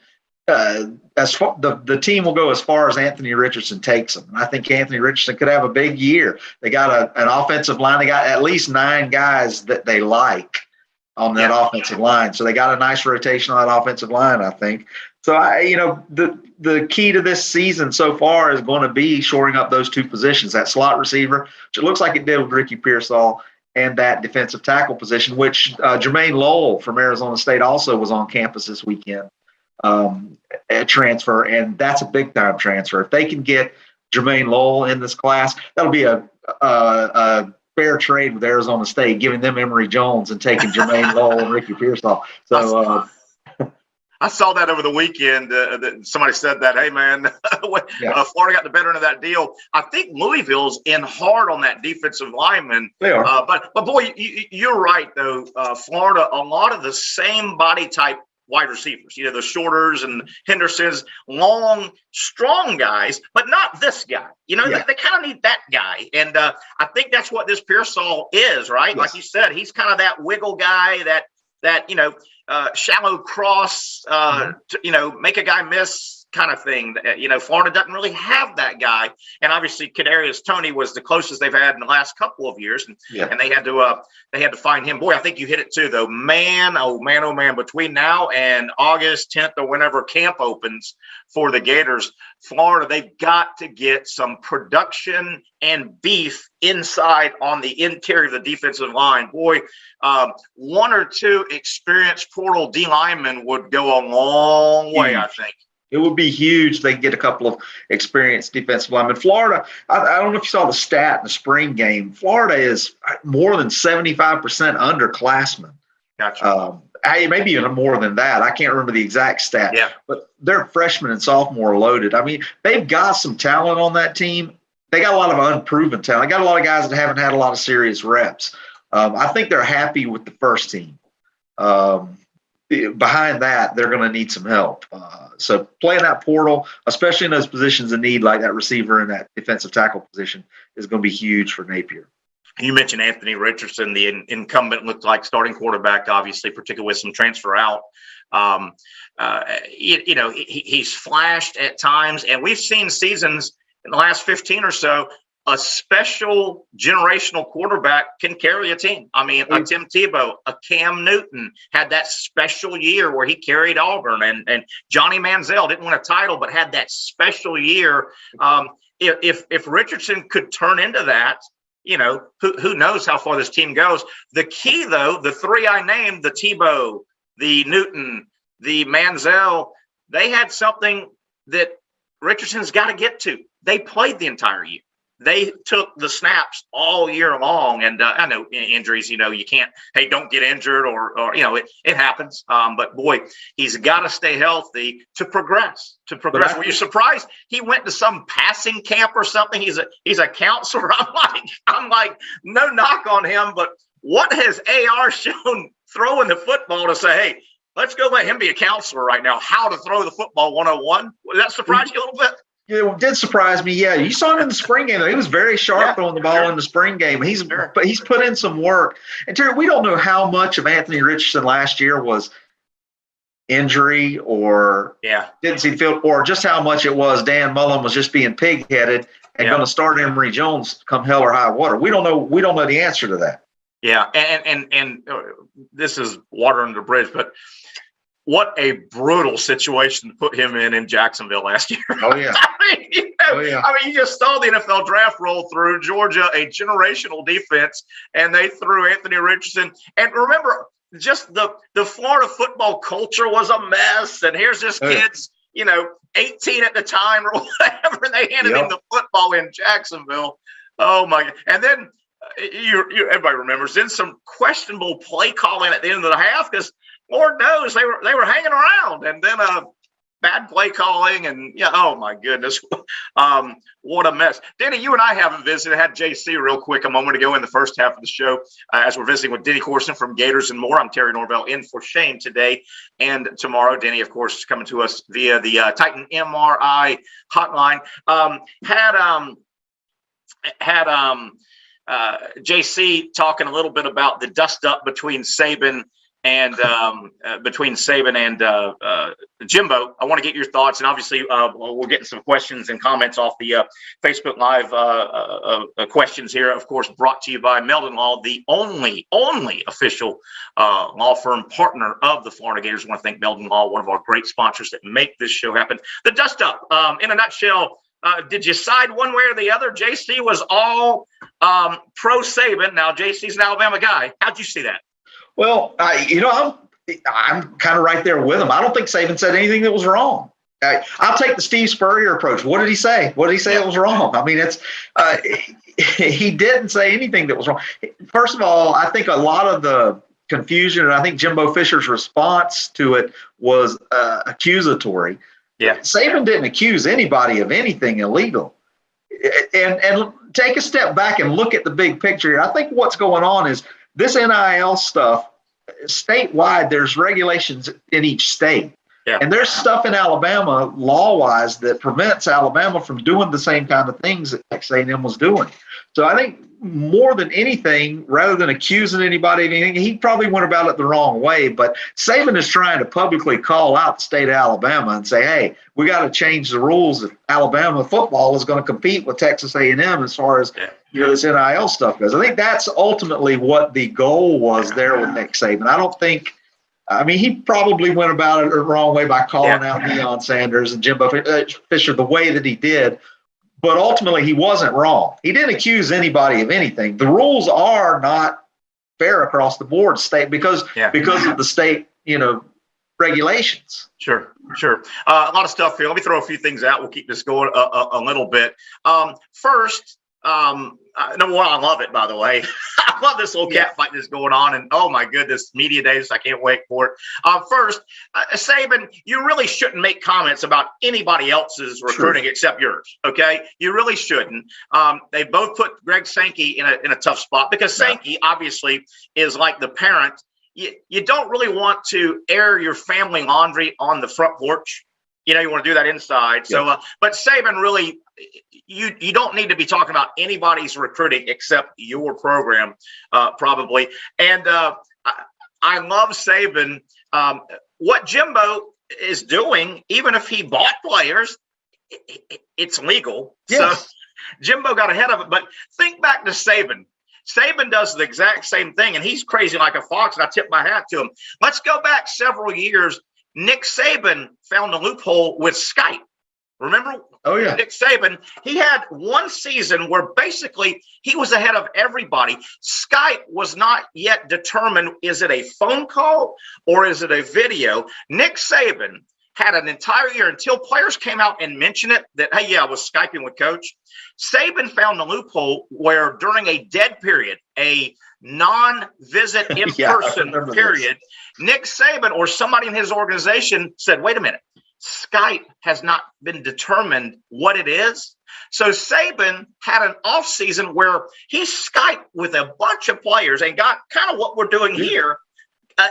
the team will go as far as Anthony Richardson takes them. And I think Anthony Richardson could have a big year. They got an offensive line. They got at least 9 guys that they like on that offensive line. So they got a nice rotation on that offensive line, I think. So, the key to this season so far is going to be shoring up those two positions, that slot receiver, which it looks like it did with Ricky Pearsall, and that defensive tackle position, which Jermaine Lowell from Arizona State also was on campus this weekend, a transfer, and that's a big-time transfer. If they can get Jermaine Lowell in this class, that'll be a fair trade with Arizona State, giving them Emory Jones and taking Jermaine Lowell and Ricky Pearsall. So I saw that over the weekend. Somebody said that, hey, man, Florida got the better end of that deal. I think Louisville's in hard on that defensive lineman. They are. But boy, you're right, though. Florida, a lot of the same body type wide receivers, the Shorters and Hendersons, long, strong guys, but not this guy. They kind of need that guy. And I think that's what this Pearsall is, right? Yes. Like you said, he's kind of that wiggle guy that shallow cross, make a guy miss kind of thing. Florida doesn't really have that guy. And obviously Kadarius Toney was the closest they've had in the last couple of years. And they had to find him. Boy, I think you hit it too, though. Man, oh man, between now and August 10th or whenever camp opens for the Gators, Florida, they've got to get some production and beef inside on the interior of the defensive line. Boy, one or two experienced portal D linemen would go a long way, I think. It would be huge. They get a couple of experienced defensive linemen. Florida, I don't know if you saw the stat in the spring game. Florida is more than 75% underclassmen. Gotcha. Maybe even more than that. I can't remember the exact stat. Yeah. But they're freshmen and sophomore loaded. I mean, they've got some talent on that team. They got a lot of unproven talent. They got a lot of guys that haven't had a lot of serious reps. I think they're happy with the first team. Behind that, they're going to need some help. So playing that portal, especially in those positions of need like that receiver and that defensive tackle position, is going to be huge for Napier. You mentioned Anthony Richardson, the incumbent, looked like starting quarterback, obviously, particularly with some transfer out. He's flashed at times, and we've seen seasons in the last 15 or so. A special generational quarterback can carry a team. I mean, a Tim Tebow, a Cam Newton had that special year where he carried Auburn, and Johnny Manziel didn't win a title, but had that special year. If Richardson could turn into that, who knows how far this team goes. The key, though, the three I named, the Tebow, the Newton, the Manziel, they had something that Richardson's got to get to. They played the entire year. They took the snaps all year long, and I know injuries, you can't, hey, don't get injured or it happens. But boy, he's got to stay healthy to progress. Were you surprised he went to some passing camp or something? He's a counselor. I'm like, no knock on him, but what has AR shown throwing the football to say, hey, let's go let him be a counselor right now? How to throw the football 101? Did that surprise you a little bit? Yeah, it did surprise me. Yeah, you saw him in the spring game. He was very sharp throwing the ball in the spring game. He's put in some work. And Terry, we don't know how much of Anthony Richardson last year was injury or didn't see the field, or just how much it was Dan Mullen was just being pig-headed and going to start Emory Jones come hell or high water. We don't know the answer to that. Yeah, and this is water under the bridge, but what a brutal situation to put him in Jacksonville last year. Oh, yeah. You just saw the NFL draft roll through. Georgia, a generational defense, and they threw Anthony Richardson. And remember, just the Florida football culture was a mess. And here's this kid's, 18 at the time or whatever, and they handed him the football in Jacksonville. Oh, my God. And then everybody remembers, then some questionable play calling at the end of the half because Lord knows they were hanging around, and then bad play calling, and oh my goodness, what a mess. Denny, you and I haven't visited. Had JC real quick a moment ago in the first half of the show as we're visiting with Denny Courson from Gators and more. I'm Terry Norvelle in for Shane today and tomorrow. Denny, of course, coming to us via the Titan MRI hotline. Had JC talking a little bit about the dust up between Saban and Jimbo. I want to get your thoughts, and obviously we're getting some questions and comments off the Facebook Live questions here, of course, brought to you by Meldon Law, the only official law firm partner of the Florida Gators. I want to thank Meldon Law, one of our great sponsors that make this show happen. The dust up, in a nutshell, did you side one way or the other? JC was all pro Saban. Now JC's an Alabama guy. How'd you see that? Well, I'm kind of right there with him. I don't think Saban said anything that was wrong. I'll take the Steve Spurrier approach. What did he say? What did he say that was wrong? I mean, he didn't say anything that was wrong. First of all, I think a lot of confusion, and I think Jimbo Fisher's response to it was accusatory. Yeah. Saban didn't accuse anybody of anything illegal. And take a step back and look at the big picture. I think what's going on is this NIL stuff, statewide, there's regulations in each state. Yeah. And there's stuff in Alabama, law-wise, that prevents Alabama from doing the same kind of things that Texas A&M was doing. So I think more than anything, rather than accusing anybody of anything, he probably went about it the wrong way. But Saban is trying to publicly call out the state of Alabama and say, hey, we got to change the rules if Alabama football is going to compete with Texas A&M as far as this NIL stuff goes. I think that's ultimately what the goal was there with Nick Saban. I don't think – I mean, he probably went about it the wrong way by calling out Deion Sanders and Jimbo Fisher the way that he did. But ultimately, he wasn't wrong. He didn't accuse anybody of anything. The rules are not fair across the board, because of the state, regulations. Sure. A lot of stuff here. Let me throw a few things out. We'll keep this going a little bit. First, number one, I love it, by the way. I love this little cat fight that's going on. And, oh, my goodness, media days, I can't wait for it. First, Saban, you really shouldn't make comments about anybody else's recruiting except yours, okay? You really shouldn't. They both put Greg Sankey in a tough spot because Sankey, obviously, is like the parent. You don't really want to air your family laundry on the front porch. You want to do that inside. So, but Saban really, you don't need to be talking about anybody's recruiting except your program, probably. And I love Saban. What Jimbo is doing, even if he bought players, it's legal. Yes. So Jimbo got ahead of it. But think back to Saban. Saban does the exact same thing, and he's crazy like a fox, and I tip my hat to him. Let's go back several years. Nick Saban found a loophole with Skype. Remember? Oh, yeah. Nick Saban, he had one season where basically he was ahead of everybody. Skype was not yet determined, is it a phone call or is it a video? Nick Saban had an entire year until players came out and mentioned it that, hey, I was Skyping with Coach. Saban found a loophole where during a dead period, a non-visit in-person period, Nick Saban or somebody in his organization said, wait a minute, Skype has not been determined what it is. So Saban had an off season where he Skyped with a bunch of players and got kind of what we're doing here,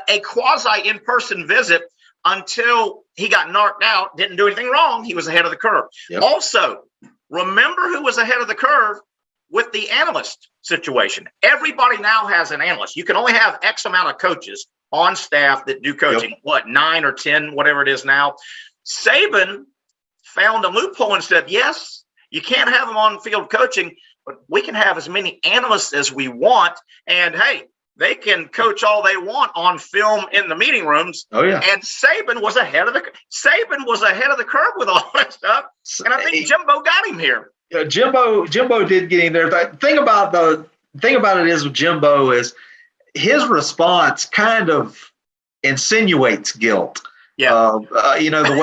a quasi in-person visit until he got knocked out, didn't do anything wrong. He was ahead of the curve. Yep. Also, remember who was ahead of the curve with the analyst situation. Everybody now has an analyst. You can only have X amount of coaches on staff that do coaching. Yep. What, 9 or 10, whatever it is now. Saban found a loophole and said, yes, you can't have them on field coaching, but we can have as many analysts as we want. And hey, they can coach all they want on film in the meeting rooms. Oh yeah. And Saban was ahead of the curve with all that stuff. And I think Jimbo got him here. Yeah, Jimbo did get him there. The thing about it is with Jimbo is his response kind of insinuates guilt. Yeah. The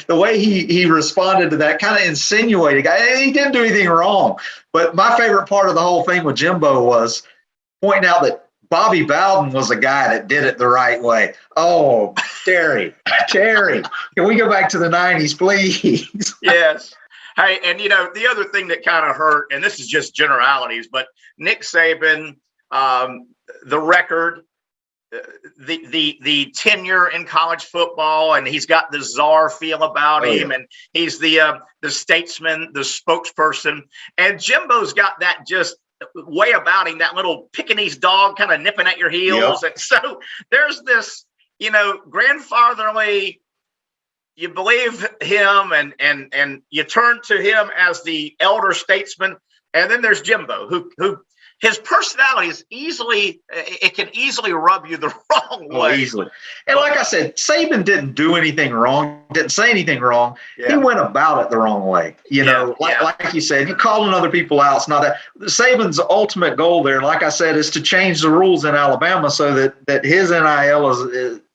way he responded to that kind of insinuated. He didn't do anything wrong. But my favorite part of the whole thing with Jimbo was pointing out that Bobby Bowden was a guy that did it the right way. Oh, Terry, can we go back to the 90s, please? Yes. Hey, and the other thing that kind of hurt, and this is just generalities, but Nick Saban, the record, the tenure in college football, and he's got the czar feel about him, and he's the statesman, the spokesperson, and Jimbo's got that just way about him, that little Pekingese dog kind of nipping at your heels. Yep. And so there's this, grandfatherly, you believe him and you turn to him as the elder statesman. And then there's Jimbo, who his personality is can easily rub you the wrong way. Easily. And like I said, Saban didn't do anything wrong, didn't say anything wrong. Yeah. He went about it the wrong way. Like you said, he calling other people out. It's not that. Saban's ultimate goal there, like I said, is to change the rules in Alabama so that his NIL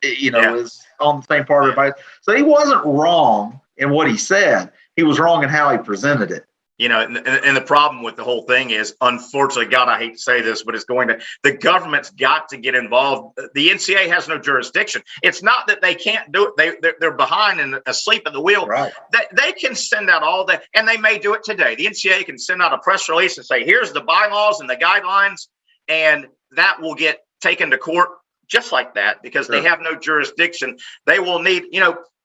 is on the same part of everybody. So he wasn't wrong in what he said. He was wrong in how he presented it. And the problem with the whole thing is, unfortunately, God, I hate to say this, but the government's got to get involved. The NCAA has no jurisdiction. It's not that they can't do it. They're behind and asleep at the wheel. Right. They can send out all that, and they may do it today. The NCAA can send out a press release and say, here's the bylaws and the guidelines, and that will get taken to court just like that because they have no jurisdiction. They will need,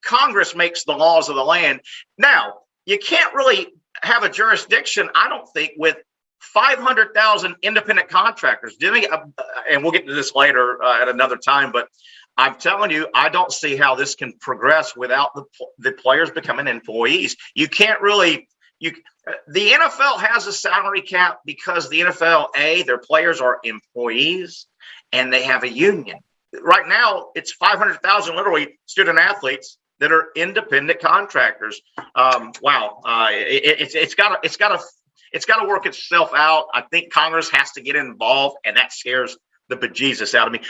Congress makes the laws of the land. Now, you can't really have a jurisdiction, I don't think, with 500,000 independent contractors. And we'll get to this later at another time, but I'm telling you, I don't see how this can progress without the players becoming employees. You can't really. The NFL has a salary cap because the NFL, their players are employees and they have a union. Right now, it's 500,000 literally student athletes that are independent contractors. Wow, it's got to work itself out. I think Congress has to get involved, and that scares the bejesus out of me.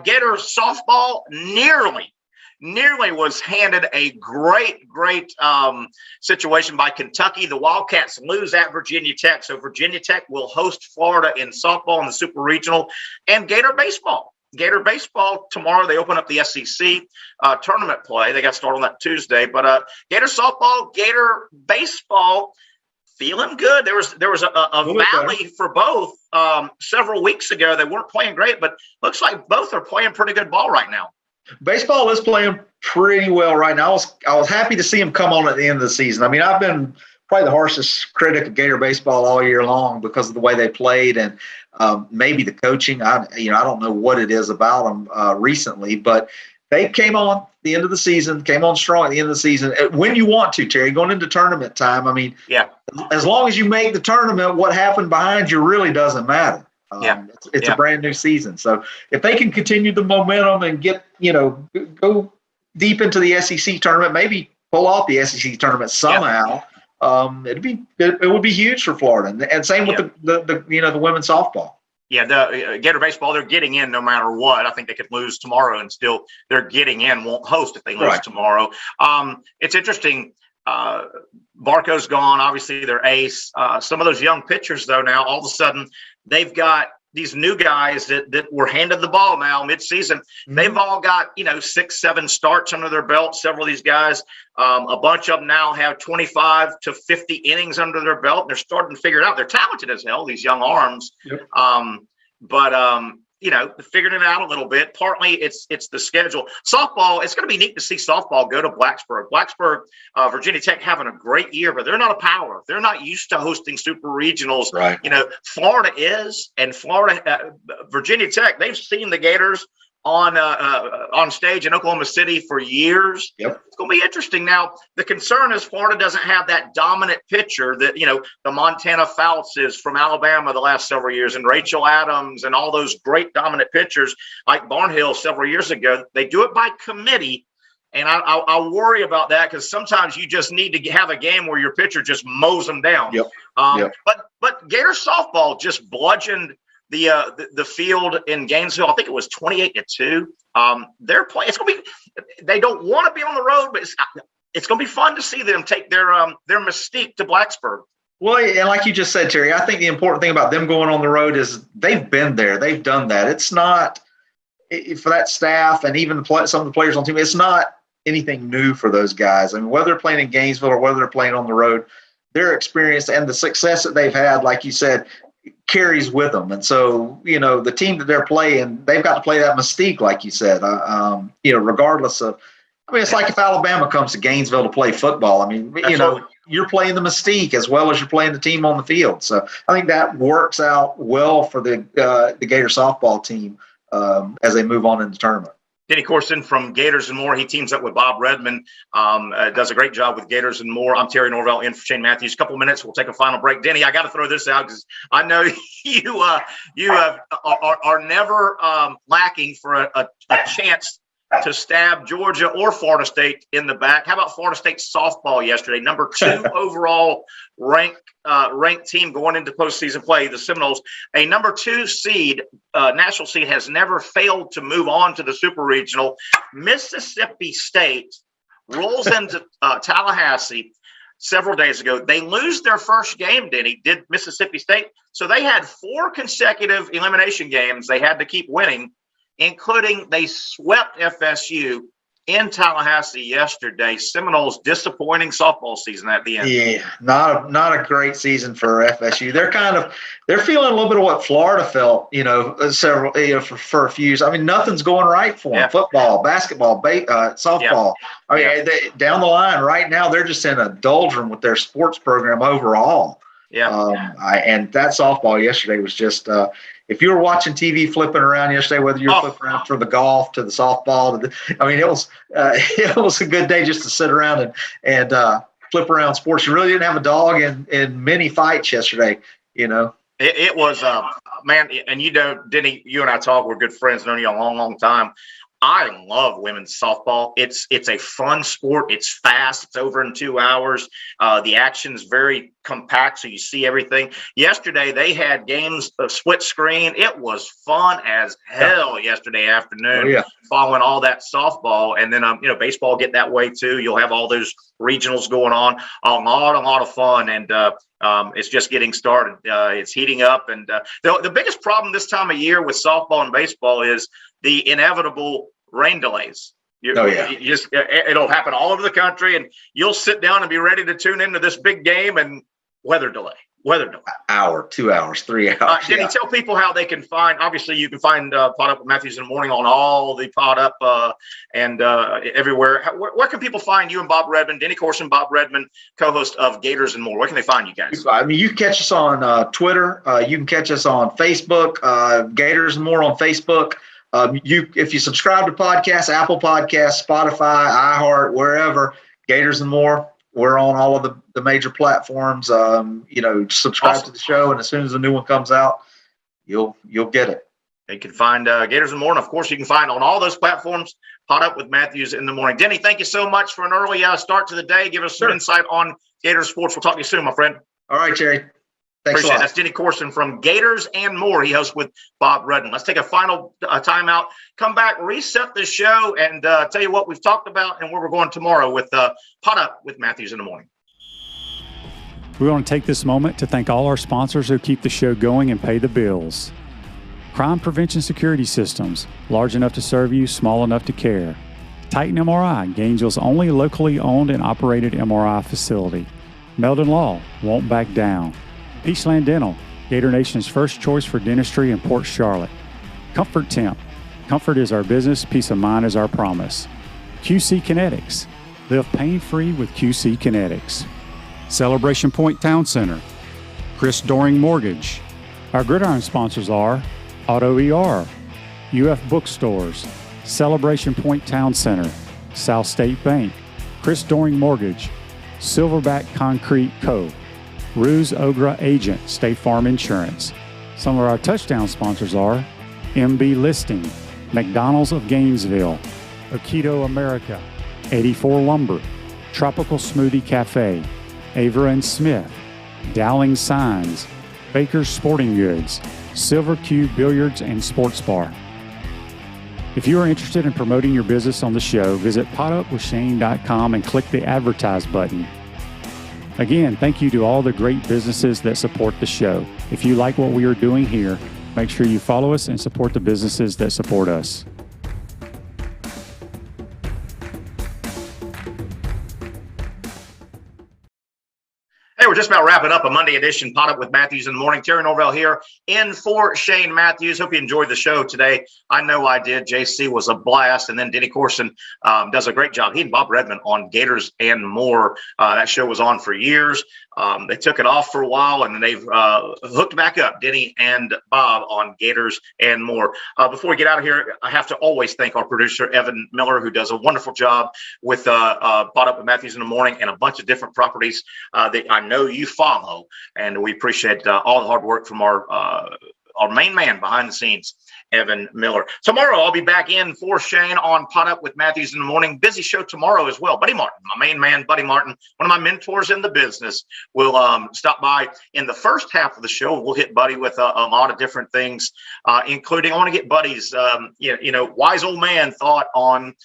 Gators softball nearly was handed a great situation by Kentucky. The Wildcats lose at Virginia Tech, so Virginia Tech will host Florida in softball in the Super Regional, and Gator baseball. Gator baseball tomorrow, they open up the SEC tournament play. They got started on that Tuesday, but Gator softball, Gator baseball, feeling good. There was a valley for both several weeks ago. They weren't playing great, but looks like both are playing pretty good ball right now. Baseball is playing pretty well right now. I was happy to see them come on at the end of the season. I mean, I've been probably the harshest critic of Gator baseball all year long because of the way they played and maybe the coaching. I don't know what it is about them recently, but they came on the end of the season, came on strong at the end of the season. When you want to, Terry, going into tournament time. I mean, as long as you make the tournament, what happened behind you really doesn't matter. It's a brand new season. So if they can continue the momentum and get, go deep into the SEC tournament, maybe pull off the SEC tournament somehow, it would be huge for Florida. And same with the women's softball. Yeah, the Gator baseball, they're getting in no matter what. I think they could lose tomorrow and still they're getting in, won't host if they lose tomorrow. It's interesting. Barco's gone, obviously their ace. Some of those young pitchers, though, now all of a sudden they've got these new guys that were handed the ball now midseason. Mm-hmm. They've all got, 6-7 starts under their belt. Several of these guys, a bunch of them now have 25 to 50 innings under their belt. They're starting to figure it out. They're talented as hell, these young arms. Yep. Figuring it out a little bit. Partly it's the schedule. Softball, it's going to be neat to see softball go to Blacksburg. Blacksburg, Virginia Tech having a great year, but they're not a power. They're not used to hosting super regionals. Right. Florida is, and Virginia Tech, they've seen the Gators on stage in Oklahoma City for years. Yep. It's going to be interesting. Now, the concern is Florida doesn't have that dominant pitcher that, the Montana Foults from Alabama the last several years, and Rachel Adams and all those great dominant pitchers like Barnhill several years ago. They do it by committee, and I worry about that because sometimes you just need to have a game where your pitcher just mows them down. Yep. But Gator softball just bludgeoned the field in Gainesville. I think it was 28-2. They're playing. It's going to be. They don't want to be on the road, but it's going to be fun to see them take their mystique to Blacksburg. Well, and like you just said, Terry, I think the important thing about them going on the road is they've been there. They've done that. It's not for that staff and even some of the players on the team. It's not anything new for those guys. I mean, whether they're playing in Gainesville or whether they're playing on the road, their experience and the success that they've had, like you said, carries with them. And so, the team that they're playing, they've got to play that mystique, like you said, regardless of, it's like if Alabama comes to Gainesville to play football. I mean, you're playing the mystique as well as you're playing the team on the field. So I think that works out well for the Gator softball team as they move on in the tournament. Denny Courson from Gators and More. He teams up with Bob Redmond, does a great job with Gators and More. I'm Terry Norvelle in for Shane Matthews. A couple minutes. We'll take a final break. Denny, I got to throw this out because I know you are never lacking for a chance to stab Georgia or Florida State in the back. How about Florida State softball yesterday? Number 2 overall ranked team going into postseason play, the Seminoles. A number 2 seed, national seed, has never failed to move on to the Super Regional. Mississippi State rolls into Tallahassee. several days ago. They lose their first game, Denny, did Mississippi State. So they had 4 consecutive elimination games they had to keep winning, including they swept FSU in Tallahassee yesterday. Seminoles' disappointing softball season at the end. Yeah, not a great season for FSU. They're feeling a little bit of what Florida felt, for a few years. I mean, nothing's going right for them. Football, basketball, softball. Down the line right now, they're just in a doldrum with their sports program overall. And that softball yesterday was just if you were watching TV flipping around yesterday, whether you're flipping around from the golf to the softball, it was a good day just to sit around and flip around sports. You really didn't have a dog in many fights yesterday, It was, man, and Denny, you and I talk, we're good friends, known you a long, long time. I love women's softball. It's a fun sport. It's fast. It's over in 2 hours. The action's very compact, so you see everything. Yesterday, they had games of split screen. It was fun as hell yesterday afternoon, following all that softball. And then, baseball get that way too. You'll have all those regionals going on. A lot of fun. And it's just getting started. It's heating up. And the biggest problem this time of year with softball and baseball is the inevitable rain delays. It'll happen all over the country, and you'll sit down and be ready to tune into this big game, and weather delay. Hour, 2 hours, 3 hours. Denny, tell people how they can find. Obviously, you can find Pot Up with Matthews in the Morning on all the Pot Up and everywhere. Where can people find you and Bob Redmond, Denny Courson, Bob Redmond, co-host of Gators and More? Where can they find you guys? I mean, you can catch us on Twitter. You can catch us on Facebook. Gators and More on Facebook. If you subscribe to podcasts, Apple Podcasts, Spotify, iHeart, wherever, Gators and More. We're on all of the major platforms. Subscribe to the show, and as soon as a new one comes out, you'll get it. You can find Gators and More, and of course, you can find on all those platforms Pot Up with Matthews in the Morning. Denny, thank you so much for an early start to the day. Give us some insight on Gators sports. We'll talk to you soon, my friend. All right, Jerry. Thanks a lot. That's Denny Courson from Gators and More. He hosts with Bob Redden. Let's take a final timeout, come back, reset the show, and tell you what we've talked about and where we're going tomorrow with Pot Up with Matthews in the Morning. We want to take this moment to thank all our sponsors who keep the show going and pay the bills. Crime Prevention Security Systems, large enough to serve you, small enough to care. Titan MRI, Gainesville's only locally owned and operated MRI facility. Meldon Law, won't back down. Peachland Dental, Gator Nation's first choice for dentistry in Port Charlotte. Comfort Temp, comfort is our business, peace of mind is our promise. QC Kinetics, live pain-free with QC Kinetics. Celebration Point Town Center, Chris Doring Mortgage. Our gridiron sponsors are Auto ER, UF Bookstores, Celebration Point Town Center, South State Bank, Chris Doring Mortgage, Silverback Concrete Co., Ruse Ogra Agent, State Farm Insurance. Some of our touchdown sponsors are MB Listing, McDonald's of Gainesville, Aikido America, 84 Lumber, Tropical Smoothie Cafe, Avera and Smith, Dowling Signs, Baker's Sporting Goods, Silver Cube Billiards and Sports Bar. If you are interested in promoting your business on the show, visit potupwithshane.com and click the Advertise button. Again, thank you to all the great businesses that support the show. If you like what we are doing here, make sure you follow us and support the businesses that support us. Hey, we're just about wrapping up a Monday edition Pot Up with Matthews in the Morning. Terry Norvelle here in for Shane Matthews. Hope you enjoyed the show today. I know I did. JC was a blast. And then Denny Courson does a great job. He and Bob Redmond on Gators and More. That show was on for years. They took it off for a while, and then they've hooked back up, Denny and Bob, on Gators and More. Before we get out of here, I have to always thank our producer, Evan Miller, who does a wonderful job with Pot Up with Matthews in the Morning and a bunch of different properties that I know you follow. And we appreciate all the hard work from our main man behind the scenes, Evan Miller. Tomorrow, I'll be back in for Shane on Pot Up with Matthews in the Morning. Busy show tomorrow as well. Buddy Martin, my main man, Buddy Martin, one of my mentors in the business, will stop by in the first half of the show. We'll hit Buddy with a lot of different things, including I want to get Buddy's, wise old man thought on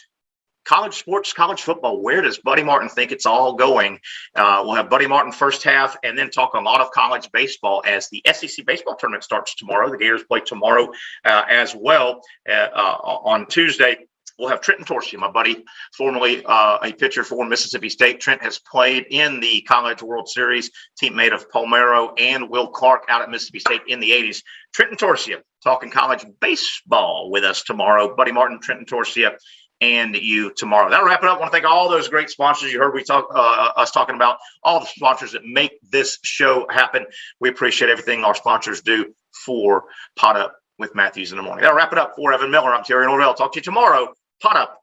college sports, college football. Where does Buddy Martin think it's all going? We'll have Buddy Martin first half, and then talk a lot of college baseball as the SEC baseball tournament starts tomorrow. The Gators play tomorrow as well on Tuesday. We'll have Trenton Torsia, my buddy, formerly a pitcher for Mississippi State. Trent has played in the College World Series, teammate of Palmeiro and Will Clark out at Mississippi State in the 80s. Trenton Torsia talking college baseball with us tomorrow. Buddy Martin, Trenton Torsia, and you tomorrow. That'll wrap it up. I want to thank all those great sponsors you heard us talking about, all the sponsors that make this show happen. We appreciate everything our sponsors do for Pot Up with Matthews in the Morning. That'll wrap it up for Evan Miller. I'm Terry Norvelle. Talk to you tomorrow. Pot Up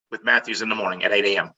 with Matthews in the Morning at 8 a.m.